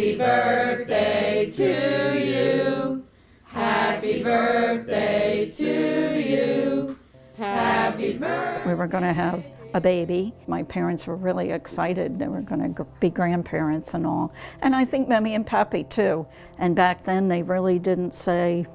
Happy birthday to you. Happy birthday to you. Happy birthday. We were going to have a baby. My parents were really excited. They were going to be grandparents and all. And I think Mammy and Pappy too. And back then they really didn't say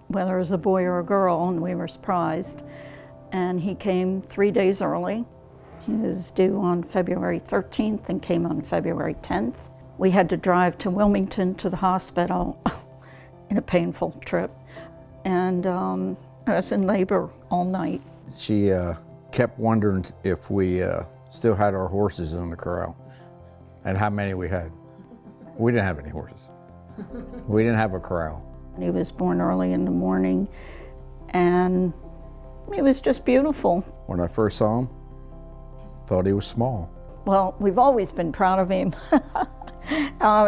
whether it was a boy or a girl, and we were surprised. And he came 3 days early. He was due on February 13th and came on February 10th. We had to drive to Wilmington to the hospital in a painful trip. And I was in labor all night. She kept wondering if we still had our horses in the corral and how many we had. We didn't have any horses. We didn't have a corral. He was born early in the morning, and it was just beautiful. When I first saw him, thought he was small. Well, we've always been proud of him.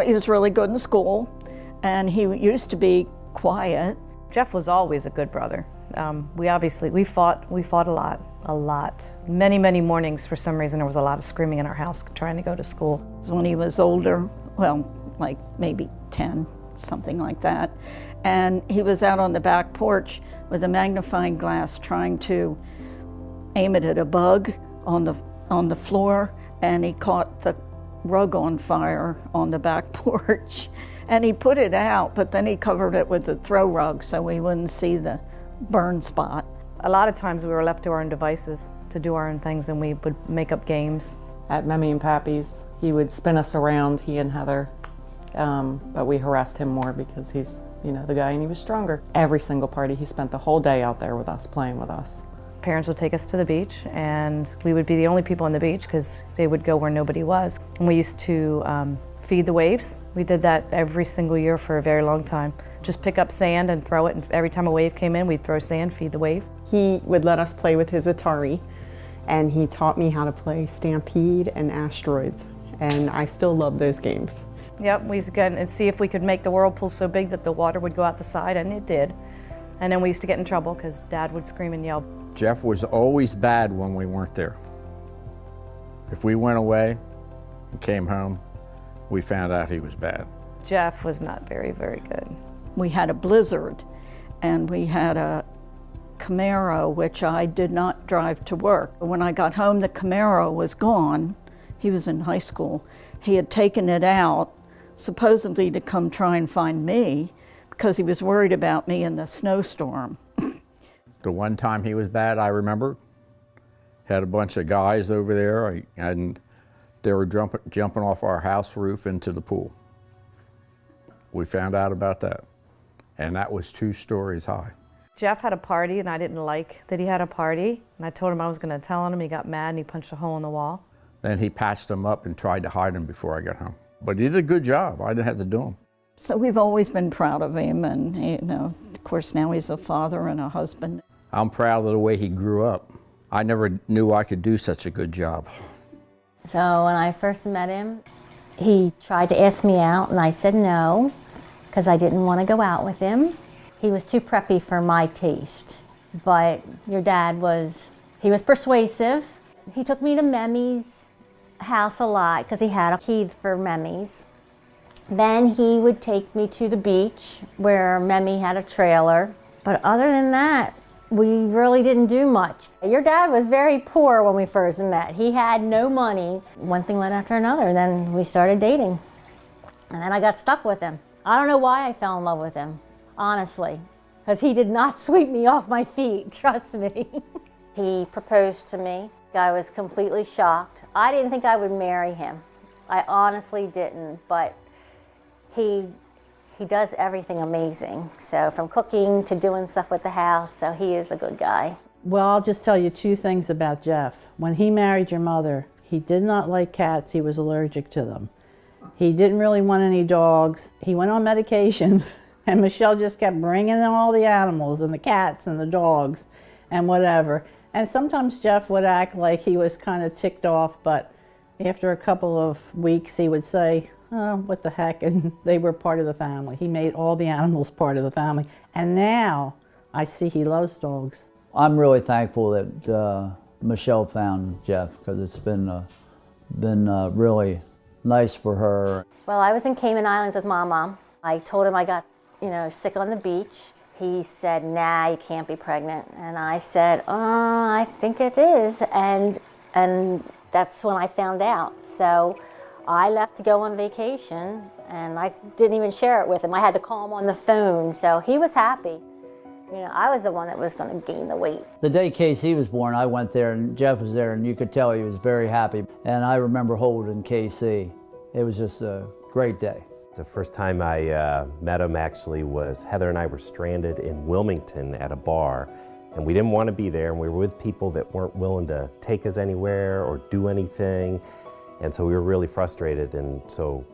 He was really good in school, and he used to be quiet. Jeff was always a good brother. We fought a lot. Many mornings, for some reason, there was a lot of screaming in our house trying to go to school. When he was older, well, like maybe 10, something like that, and he was out on the back porch with a magnifying glass trying to aim it at a bug on the floor, and he caught the rug on fire on the back porch. And he put it out, but then he covered it with the throw rug so we wouldn't see the burn spot. A lot of times we were left to our own devices to do our own things, and we would make up games. At Mammy and Pappy's, he would spin us around, he and Heather, but we harassed him more because he's, the guy, and he was stronger. Every single party, he spent the whole day out there with us, playing with us. Parents would take us to the beach, and we would be the only people on the beach because they would go where nobody was. And we used to feed the waves. We did that every single year for a very long time. Just pick up sand and throw it, and every time a wave came in, we'd throw sand, feed the wave. He would let us play with his Atari, and he taught me how to play Stampede and Asteroids, and I still love those games. Yep, we used to go and see if we could make the whirlpool so big that the water would go out the side, and it did. And then we used to get in trouble because Dad would scream and yell. Jeff was always bad when we weren't there. If we went away and came home, we found out he was bad. Jeff was not very good. We had a Blizzard, and we had a Camaro, which I did not drive to work. When I got home, the Camaro was gone. He was in high school. He had taken it out, supposedly to come try and find me, because he was worried about me in the snowstorm. The one time he was bad, I remember, had a bunch of guys over there, and they were jumping off our house roof into the pool. We found out about that, and that was 2 stories high. Jeff had a party, and I didn't like that he had a party, and I told him I was going to tell him. He got mad, and he punched a hole in the wall. Then he patched them up and tried to hide them before I got home. But he did a good job. I didn't have to do them. So we've always been proud of him, and of course now he's a father and a husband. I'm proud of the way he grew up. I never knew I could do such a good job. So when I first met him, he tried to ask me out, and I said no, because I didn't want to go out with him. He was too preppy for my taste, but your dad he was persuasive. He took me to Mammy's house a lot because he had a key for Mammy's. Then he would take me to the beach where Mammy had a trailer. But other than that, we really didn't do much. Your dad was very poor when we first met. He had no money. One thing led after another, and then we started dating. And then I got stuck with him. I don't know why I fell in love with him, honestly, because he did not sweep me off my feet, trust me. He proposed to me. I was completely shocked. I didn't think I would marry him. I honestly didn't, but he does everything amazing. So from cooking to doing stuff with the house, so he is a good guy. Well, I'll just tell you 2 things about Jeff. When he married your mother, he did not like cats. He was allergic to them. He didn't really want any dogs. He went on medication, and Michelle just kept bringing in all the animals and the cats and the dogs and whatever. And sometimes Jeff would act like he was kind of ticked off, but after a couple of weeks he would say, oh, what the heck, and they were part of the family. He made all the animals part of the family. And now I see he loves dogs. I'm really thankful that Michelle found Jeff, because it's been really nice for her. Well, I was in Cayman Islands with Mama. I told him I got, sick on the beach. He said, nah, you can't be pregnant. And I said, I think it is. And that's when I found out. So I left to go on vacation, and I didn't even share it with him. I had to call him on the phone, so he was happy. I was the one that was going to gain the weight. The day KC was born, I went there and Jeff was there, and you could tell he was very happy. And I remember holding KC. It was just a great day. The first time I met him actually was Heather and I were stranded in Wilmington at a bar, and we didn't want to be there, and we were with people that weren't willing to take us anywhere or do anything, and so we were really frustrated. And so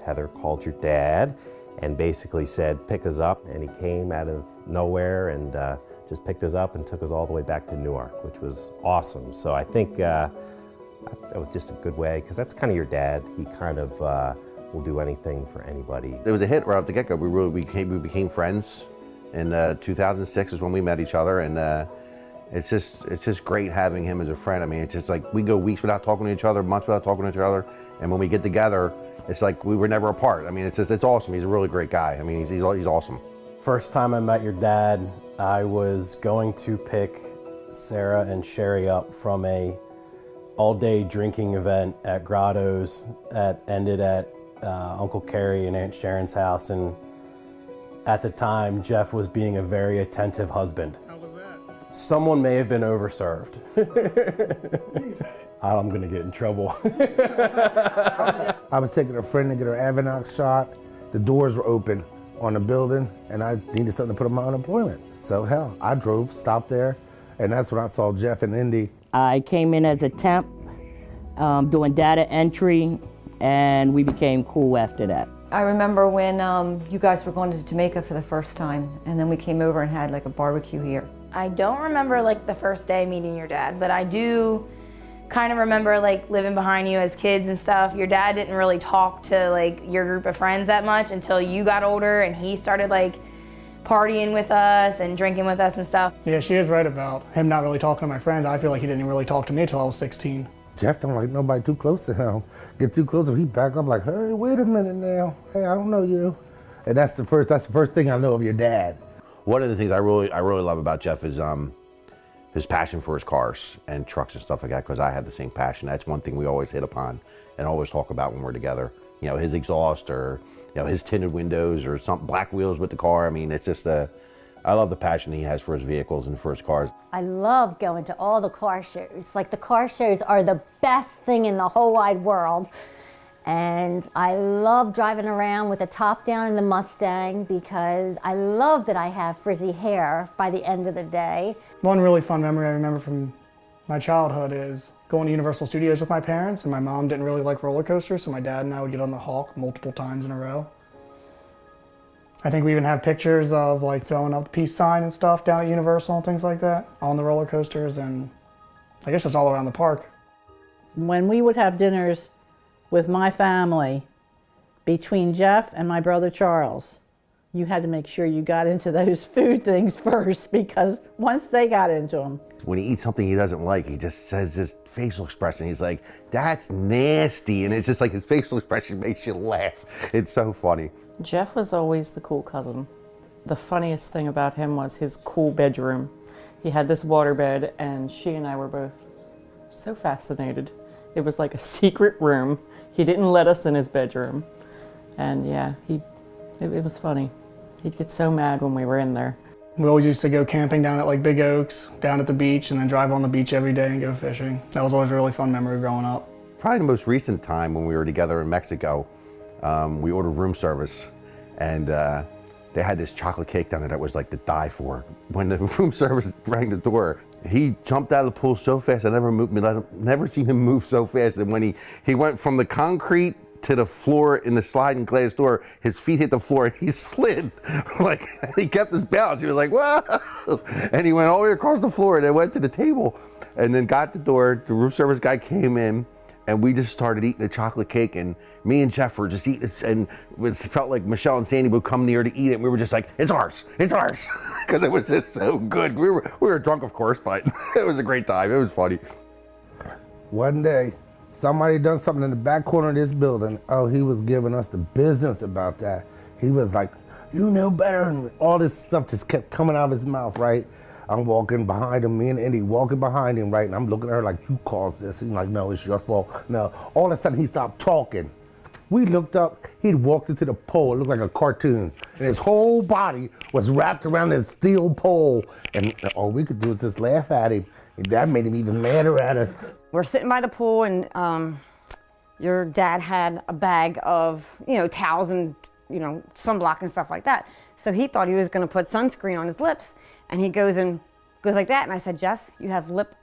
Heather called your dad and basically said, pick us up, and he came out of nowhere and just picked us up and took us all the way back to Newark, which was awesome. So I think that was just a good way, because that's kind of your dad. He kind of will do anything for anybody. It was a hit right off the get-go. We became friends. In 2006 is when we met each other, and it's just great having him as a friend. I mean, it's just like we go weeks without talking to each other, months without talking to each other, and when we get together, it's like we were never apart. I mean, it's awesome. He's a really great guy. I mean, he's awesome. First time I met your dad, I was going to pick Sarah and Sherry up from a all-day drinking event at Grotto's that ended at Uncle Kerry and Aunt Sharon's house, and at the time, Jeff was being a very attentive husband. How was that? Someone may have been overserved. I'm gonna get in trouble. I was taking a friend to get her Avonox shot. The doors were open on the building, and I needed something to put on my unemployment. So hell, I drove, stopped there, and that's when I saw Jeff and Indy. I came in as a temp, doing data entry, and we became cool after that. I remember when you guys were going to Jamaica for the first time, and then we came over and had like a barbecue here. I don't remember like the first day meeting your dad, but I do kind of remember like living behind you as kids and stuff. Your dad didn't really talk to like your group of friends that much until you got older, and he started like partying with us and drinking with us and stuff. Yeah, she is right about him not really talking to my friends. I feel like he didn't really talk to me until I was 16. Jeff don't like nobody too close to him. Get too close, he back up like, hey, wait a minute now. Hey, I don't know you. And that's the first thing I know of your dad. One of the things I really love about Jeff is his passion for his cars and trucks and stuff like that, because I have the same passion. That's one thing we always hit upon and always talk about when we're together. You know, his exhaust, or his tinted windows, or some black wheels with the car. I mean, it's just I love the passion he has for his vehicles and for his cars. I love going to all the car shows. Like, the car shows are the best thing in the whole wide world. And I love driving around with the top down in the Mustang, because I love that I have frizzy hair by the end of the day. One really fun memory I remember from my childhood is going to Universal Studios with my parents, and my mom didn't really like roller coasters, so my dad and I would get on the Hawk multiple times in a row. I think we even have pictures of like throwing up the peace sign and stuff down at Universal and things like that on the roller coasters, and I guess it's all around the park. When we would have dinners with my family, between Jeff and my brother Charles, you had to make sure you got into those food things first, because once they got into them. When he eats something he doesn't like, he just says this facial expression. He's like, that's nasty. And it's just like his facial expression makes you laugh. It's so funny. Jeff was always the cool cousin. The funniest thing about him was his cool bedroom. He had this waterbed, and she and I were both so fascinated. It was like a secret room. He didn't let us in his bedroom. And yeah, it was funny. He'd get so mad when we were in there. We always used to go camping down at like Big Oaks, down at the beach, and then drive on the beach every day and go fishing. That was always a really fun memory growing up. Probably the most recent time when we were together in Mexico, we ordered room service, and they had this chocolate cake down there that was like to die for. When the room service rang the door, he jumped out of the pool so fast. I never seen him move so fast. And when he went from the concrete to the floor in the sliding glass door, his feet hit the floor and he slid. Like, he kept his balance. He was like, whoa! And he went all the way across the floor and then went to the table and then got the door. The room service guy came in, and we just started eating the chocolate cake, and me and Jeff were just eating it, and it felt like Michelle and Sandy would come near to eat it, and we were just like, it's ours, because it was just so good. We were drunk, of course, but it was a great time. It was funny. One day, Somebody done something in the back corner of this building. Oh, he was giving us the business about that. He was like, you know better, and all this stuff just kept coming out of his mouth, right? I'm walking behind him, me and Indy walking behind him, right? And I'm looking at her like, you caused this. He's like, no, it's your fault. No. All of a sudden, he stopped talking. We looked up, he'd walked into the pole, it looked like a cartoon, and his whole body was wrapped around this steel pole, and all we could do was just laugh at him, and that made him even madder at us. We're sitting by the pool, and your dad had a bag of, towels and, sunblock and stuff like that. So he thought he was gonna put sunscreen on his lips, and he goes like that, and I said, Jeff, you have lip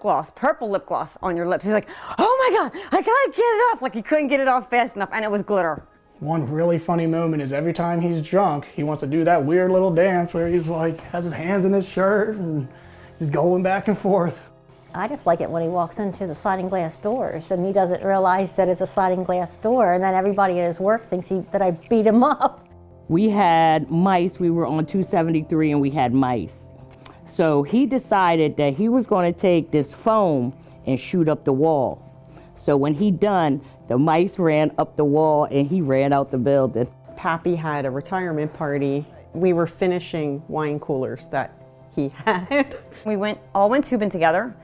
gloss, purple lip gloss on your lips. He's like, oh my God, I gotta get it off. Like he couldn't get it off fast enough, and it was glitter. One really funny moment is every time he's drunk, he wants to do that weird little dance where he's like, has his hands in his shirt and he's going back and forth. I just like it when he walks into the sliding glass doors and he doesn't realize that it's a sliding glass door, and then everybody at his work thinks that I beat him up. We had mice. We were on 273 and we had mice. So he decided that he was going to take this foam and shoot up the wall. So when he done, the mice ran up the wall and he ran out the building. Pappy had a retirement party. We were finishing wine coolers that he had. We all went tubing together,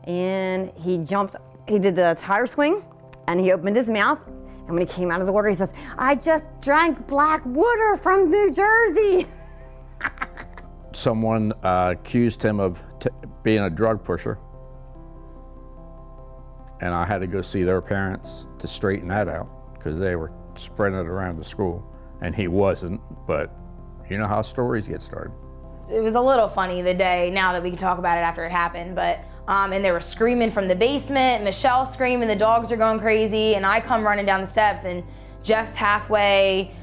and he did the tire swing, and he opened his mouth, and when he came out of the water, he says, I just drank black water from New Jersey. Someone accused him of being a drug pusher, and I had to go see their parents to straighten that out because they were spreading it around the school, and he wasn't, but you know how stories get started. It was a little funny the day, now that we can talk about it after it happened, but and they were screaming from the basement, Michelle's screaming, the dogs are going crazy, and I come running down the steps, and Jeff's halfway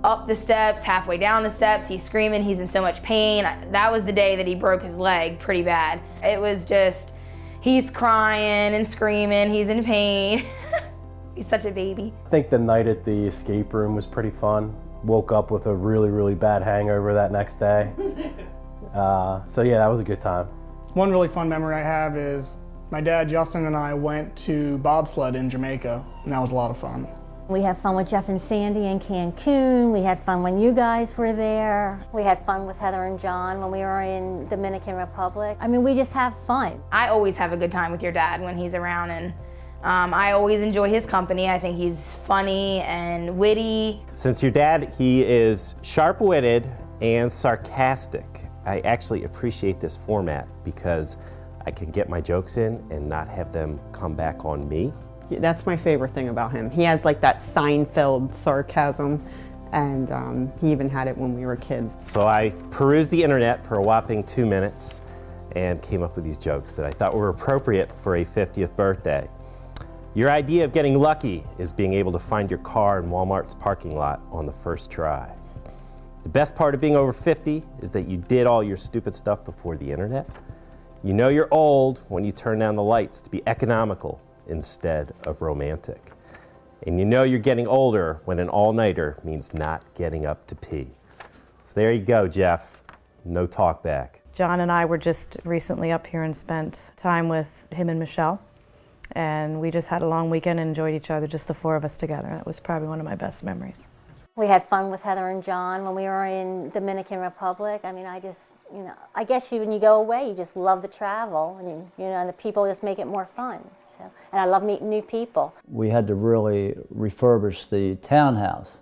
up the steps, halfway down the steps, he's screaming, he's in so much pain. That was the day that he broke his leg pretty bad. It was just, he's crying and screaming, he's in pain. He's such a baby. I think the night at the escape room was pretty fun. Woke up with a really, really bad hangover that next day. So yeah, that was a good time. One really fun memory I have is my dad, Justin, and I went to bobsled in Jamaica, and that was a lot of fun. We had fun with Jeff and Sandy in Cancun. We had fun when you guys were there. We had fun with Heather and John when we were in Dominican Republic. I mean, we just have fun. I always have a good time with your dad when he's around, and I always enjoy his company. I think he's funny and witty. Since your dad, he is sharp-witted and sarcastic. I actually appreciate this format because I can get my jokes in and not have them come back on me. That's my favorite thing about him. He has like that Seinfeld sarcasm, and he even had it when we were kids. So I perused the internet for a whopping 2 minutes and came up with these jokes that I thought were appropriate for a 50th birthday. Your idea of getting lucky is being able to find your car in Walmart's parking lot on the first try. The best part of being over 50 is that you did all your stupid stuff before the internet. You know you're old when you turn down the lights to be economical instead of romantic. And you know you're getting older when an all-nighter means not getting up to pee. So there you go, Jeff. No talk back. John and I were just recently up here and spent time with him and Michelle. And we just had a long weekend and enjoyed each other, just the four of us together. That was probably one of my best memories. We had fun with Heather and John when we were in Dominican Republic. I mean, I guess when you go away, you just love the travel, and and the people just make it more fun. So, and I love meeting new people. We had to really refurbish the townhouse,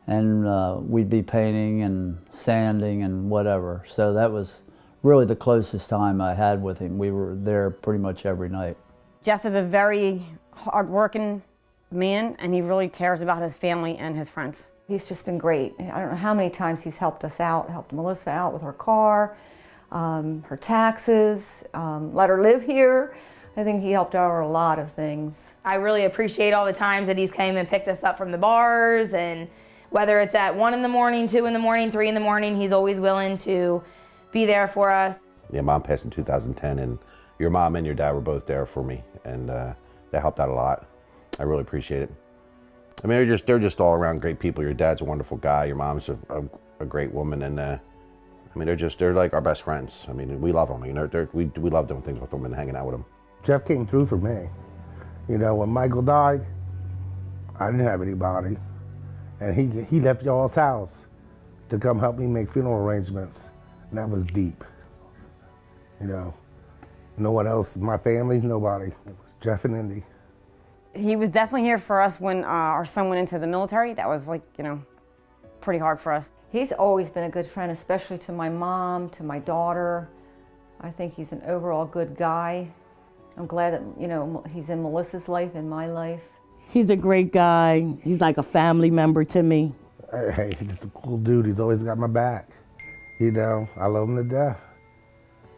and we'd be painting and sanding and whatever. So that was really the closest time I had with him. We were there pretty much every night. Jeff is a very hard-working man, and he really cares about his family and his friends. He's just been great. I don't know how many times he's helped us out, helped Melissa out with her car, her taxes, let her live here. I think he helped out a lot of things. I really appreciate all the times that he's came and picked us up from the bars, and whether it's at 1 in the morning, 2 in the morning, 3 in the morning, he's always willing to be there for us. Yeah, Mom passed in 2010, and your mom and your dad were both there for me, and that helped out a lot. I really appreciate it. I mean, they're just all around great people. Your dad's a wonderful guy. Your mom's a great woman, and I mean, they're like our best friends. I mean, we love them. We love doing things with them and hanging out with them. Jeff came through for me. You know, when Michael died, I didn't have anybody. And he left y'all's house to come help me make funeral arrangements. And that was deep. You know, no one else, my family, nobody. It was Jeff and Indy. He was definitely here for us when our son went into the military. That was like, you know, pretty hard for us. He's always been a good friend, especially to my mom, to my daughter. I think he's an overall good guy. I'm glad that, you know, he's in Melissa's life and my life. He's a great guy. He's like a family member to me. Hey, he's just a cool dude. He's always got my back. You know, I love him to death.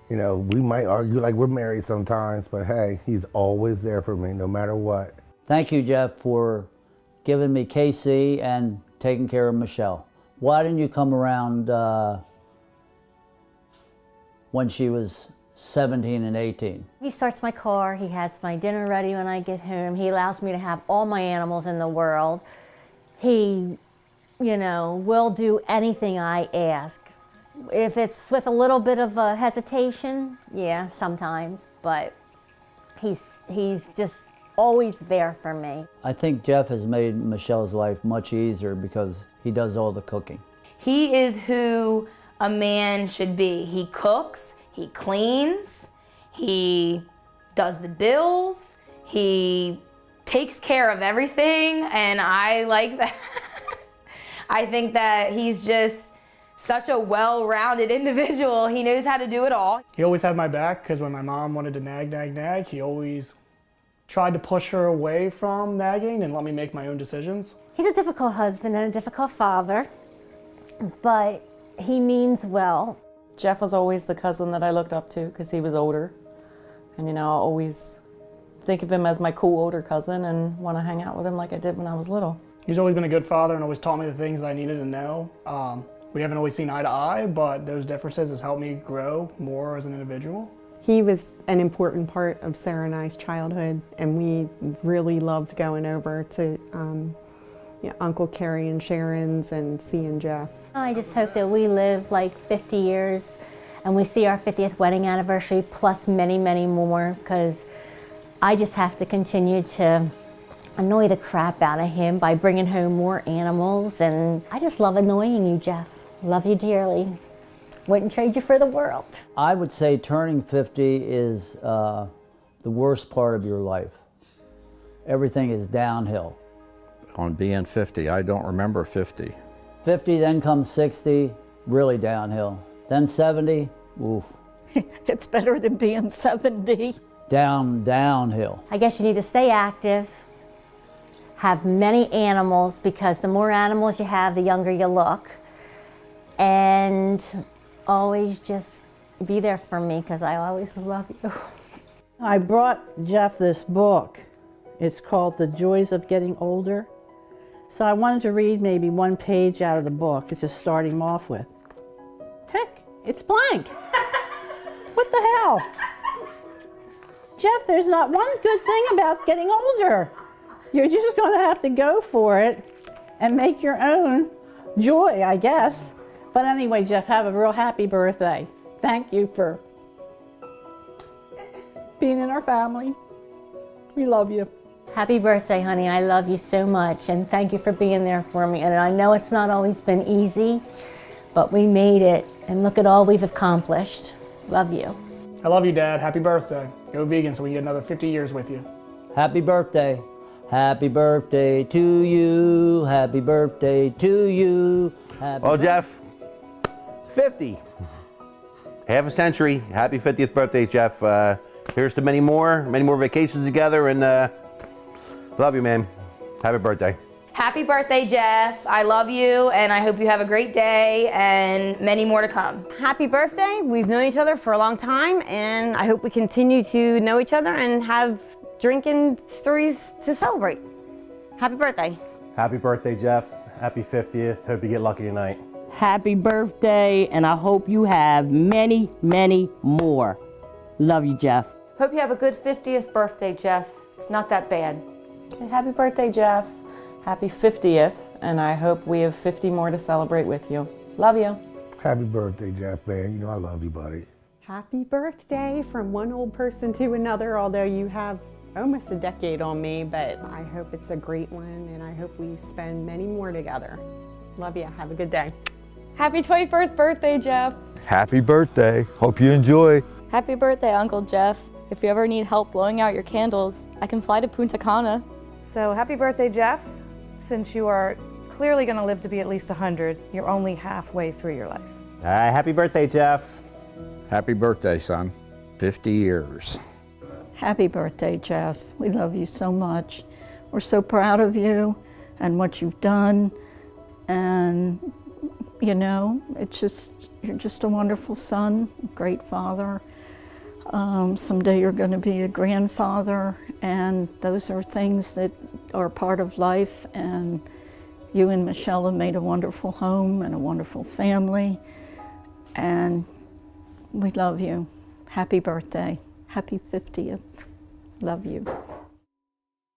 You know, we might argue like we're married sometimes, but hey, he's always there for me, no matter what. Thank you, Jeff, for giving me KC and taking care of Michelle. Why didn't you come around when she was 17 and 18? He starts my car, he has my dinner ready when I get home, he allows me to have all my animals in the world. He, you know, will do anything I ask. If it's with a little bit of a hesitation, yeah, sometimes, but he's just always there for me. I think Jeff has made Michelle's life much easier because he does all the cooking. He is who a man should be. He cooks, he cleans, he does the bills, he takes care of everything, and I like that. I think that he's just such a well-rounded individual. He knows how to do it all. He always had my back, because when my mom wanted to nag, he always tried to push her away from nagging and let me make my own decisions. He's a difficult husband and a difficult father, but he means well. Jeff was always the cousin that I looked up to because he was older. And you know, I always think of him as my cool older cousin and want to hang out with him like I did when I was little. He's always been a good father and always taught me the things that I needed to know. We haven't always seen eye to eye, but those differences has helped me grow more as an individual. He was an important part of Sarah and I's childhood, and we really loved going over to Uncle Carrie and Sharon's and seeing Jeff. I just hope that we live like 50 years and we see our 50th wedding anniversary plus many, many more, because I just have to continue to annoy the crap out of him by bringing home more animals, and I just love annoying you, Jeff. Love you dearly. Wouldn't trade you for the world. I would say turning 50 is the worst part of your life. Everything is downhill. On being 50, I don't remember 50. 50, then comes 60, really downhill. Then 70, oof. It's better than being 70. Downhill. I guess you need to stay active, have many animals, because the more animals you have, the younger you look. And always just be there for me, because I always love you. I brought Jeff this book. It's called The Joys of Getting Older. So I wanted to read maybe one page out of the book. It's just starting him off with. Heck, it's blank. What the hell? Jeff, there's not one good thing about getting older. You're just going to have to go for it and make your own joy, I guess. But anyway, Jeff, have a real happy birthday. Thank you for being in our family. We love you. Happy birthday, honey. I love you so much, and thank you for being there for me. And I know it's not always been easy, but we made it, and look at all we've accomplished. Love you. I love you, Dad. Happy birthday. Go vegan so we can get another 50 years with you. Happy birthday. Happy birthday to you. Happy birthday to you. Well, Jeff, 50. Half a century. Happy 50th birthday, Jeff. Here's to many more vacations together, and love you, man. Happy birthday. Happy birthday, Jeff. I love you, and I hope you have a great day and many more to come. Happy birthday. We've known each other for a long time, and I hope we continue to know each other and have drinking stories to celebrate. Happy birthday. Happy birthday, Jeff. Happy 50th. Hope you get lucky tonight. Happy birthday, and I hope you have many, many more. Love you, Jeff. Hope you have a good 50th birthday, Jeff. It's not that bad. Happy birthday, Jeff. Happy 50th, and I hope we have 50 more to celebrate with you. Love you. Happy birthday, Jeff, man. You know I love you, buddy. Happy birthday from one old person to another, although you have almost a decade on me, but I hope it's a great one, and I hope we spend many more together. Love you. Have a good day. Happy 21st birthday, Jeff. Happy birthday. Hope you enjoy. Happy birthday, Uncle Jeff. If you ever need help blowing out your candles, I can fly to Punta Cana. So happy birthday, Jeff. Since you are clearly going to live to be at least 100, you're only halfway through your life. Happy birthday, Jeff. Happy birthday, son. 50 years. Happy birthday, Jeff. We love you so much. We're so proud of you and what you've done. And, you know, you're just a wonderful son, great father. Someday you're going to be a grandfather, and those are things that are part of life. And you and Michelle have made a wonderful home and a wonderful family. And we love you. Happy birthday. Happy 50th. Love you.